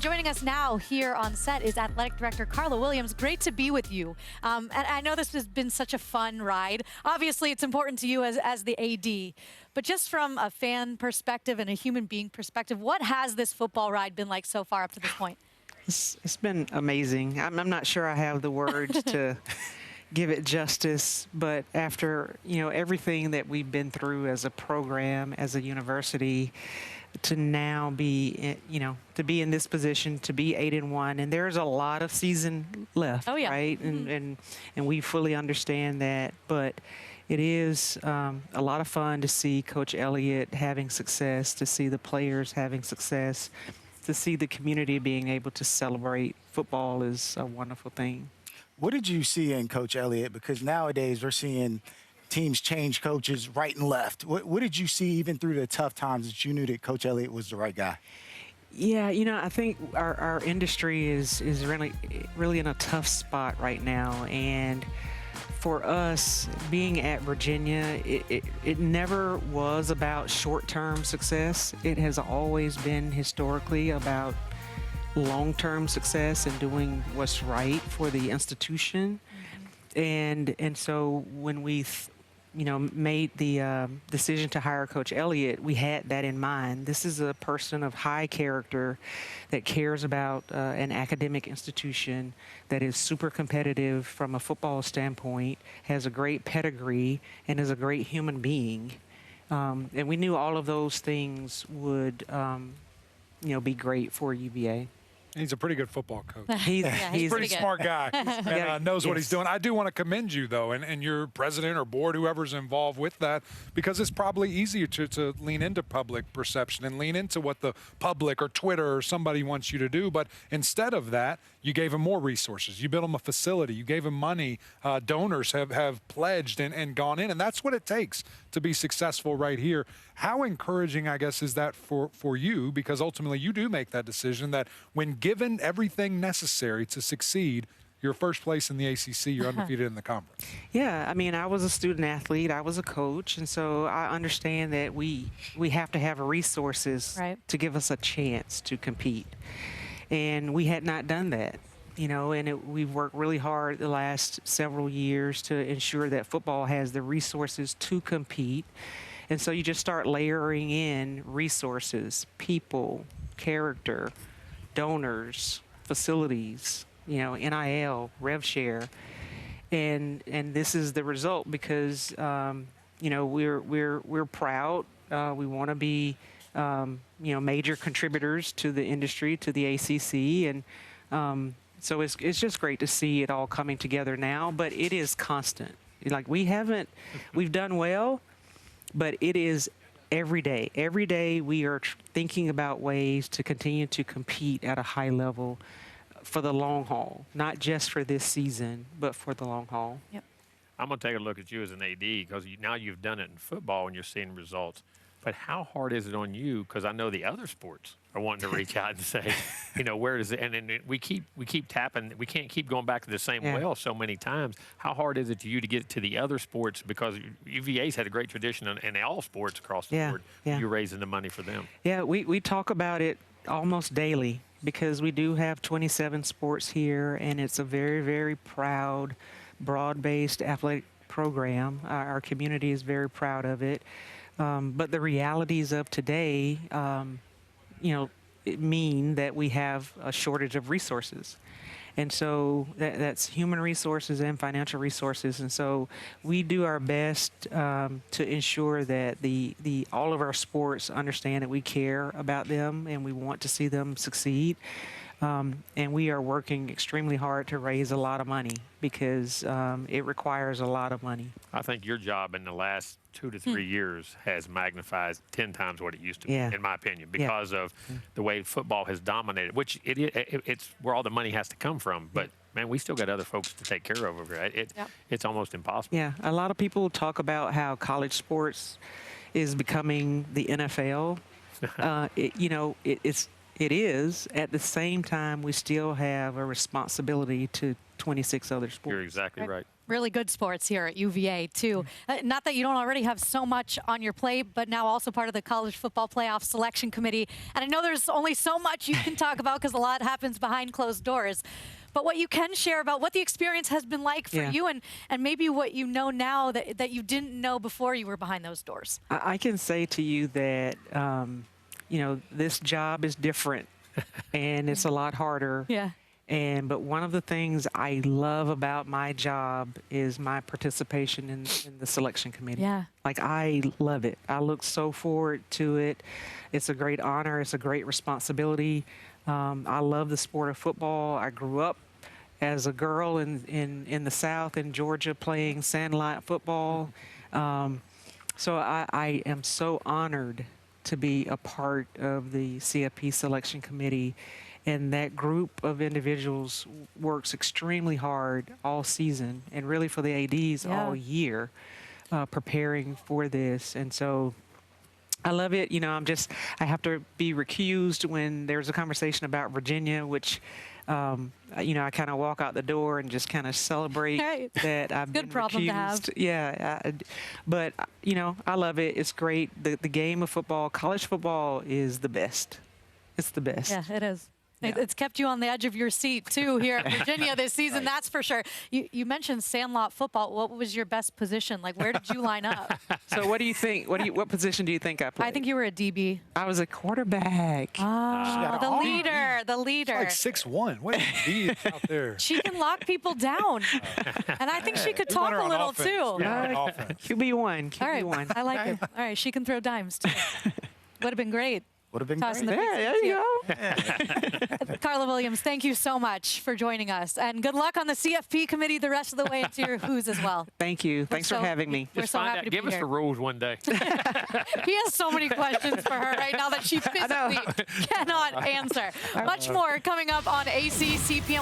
Joining us now here on set is Athletic Director Carla Williams. Great to be with you. And I know this has been such a fun ride. Obviously, it's important to you as the AD. But just from a fan perspective and a human being perspective, what has this football ride been like so far up to this point? It's been amazing. I'm not sure I have the words to give it justice, but after everything that we've been through as a program, as a university, to now be to be in this position, to be 8-1, and there's a lot of season left, right? And we fully understand that, but it is a lot of fun to see Coach Elliott having success, to see the players having success, to see the community being able to celebrate football is a wonderful thing. What did you see in Coach Elliott? Because nowadays we're seeing teams change coaches right and left. What did you see even through the tough times that you knew that Coach Elliott was the right guy? Yeah, I think our industry is really in a tough spot right now. And for us, being at Virginia, it never was about short-term success. It has always been historically about long-term success and doing what's right for the institution. And so when we made the decision to hire Coach Elliott, we had that in mind. This is a person of high character that cares about an academic institution, that is super competitive from a football standpoint, has a great pedigree, and is a great human being. And we knew all of those things would be great for UVA. He's a pretty good football coach. He's a pretty smart guy and knows what he's doing. I do want to commend you, though, and your president or board, whoever's involved with that, because it's probably easier to lean into public perception and lean into what the public or Twitter or somebody wants you to do. But instead of that, you gave him more resources. You built him a facility. You gave him money. Donors have pledged and gone in, and that's what it takes to be successful right here. How encouraging, I guess, is that for you? Because ultimately you do make that decision that when given everything necessary to succeed, you're first place in the ACC, you're undefeated in the conference. Yeah, I mean, I was a student athlete, I was a coach, and so I understand that we have to have resources to give us a chance to compete. And we had not done that, and we've worked really hard the last several years to ensure that football has the resources to compete. And so you just start layering in resources, people, character, donors, facilities, NIL, rev share, and this is the result because we're proud. We want to be major contributors to the industry, to the ACC, and so it's just great to see it all coming together now. But it is constant. Like we've done well, but it is every day. Every day we are thinking about ways to continue to compete at a high level for the long haul, not just for this season, but for the long haul. Yep. I'm going to take a look at you as an AD because now you've done it in football and you're seeing results. But how hard is it on you? Because I know the other sports are wanting to reach out and say, where is it? And we keep tapping. We can't keep going back to the same well so many times. How hard is it to you to get to the other sports? Because UVA's had a great tradition in all sports across the board. You're raising the money for them. Yeah, we talk about it almost daily because we do have 27 sports here, and it's a very, very proud, broad-based athletic program. Our community is very proud of it. But the realities of today, mean that we have a shortage of resources. And so that's human resources and financial resources. And so we do our best to ensure that all of our sports understand that we care about them and we want to see them succeed. And we are working extremely hard to raise a lot of money because it requires a lot of money. I think your job in the last 2 to 3 years has magnified 10 times what it used to be, in my opinion, because of the way football has dominated, which it's where all the money has to come from. But, man, we still got other folks to take care of over there. It's almost impossible. Yeah, a lot of people talk about how college sports is becoming the NFL. It is. At the same time, we still have a responsibility to 26 other sports. You're exactly right. really good sports here at UVA, too. Not that you don't already have so much on your plate, but now also part of the College Football Playoff Selection Committee. And I know there's only so much you can talk about because a lot happens behind closed doors. But what you can share about what the experience has been like for you and maybe what you know now that you didn't know before you were behind those doors. I can say to you that, this job is different and it's a lot harder. Yeah. But one of the things I love about my job is my participation in the selection committee. Yeah. Like, I love it. I look so forward to it. It's a great honor. It's a great responsibility. I love the sport of football. I grew up as a girl in the South in Georgia playing sandlot football. So I am so honored to be a part of the CFP selection committee. And that group of individuals works extremely hard all season and really for the ADs all year preparing for this. And so I love it. I have to be recused when there's a conversation about Virginia, which, I kind of walk out the door and just kind of celebrate that I've been Good problem recused. to have. Yeah. But I love it. It's great. The game of football, college football is the best. It's the best. Yeah, it is. Yeah. It's kept you on the edge of your seat, too, here at Virginia this season, that's for sure. You mentioned sandlot football. What was your best position? Like, where did you line up? So what do you think? What position do you think I played? I think you were a DB. I was a quarterback. Oh, the leader. It's like 6'1". What is out there? She can lock people down. And I think she could talk a little, too. Yeah, QB1. All right, QB1. I like it. All right, she can throw dimes, too. Would have been great. Would have been Tossing great. the Yeah, pizza there you go. Carla Williams, thank you so much for joining us. And good luck on the CFP committee the rest of the way into your Who's as well. Thank you. Thanks for having me. We're Just so find happy out. to Give be us here. the rules one day. He has so many questions for her right now that she physically cannot answer. Much more coming up on ACC PM.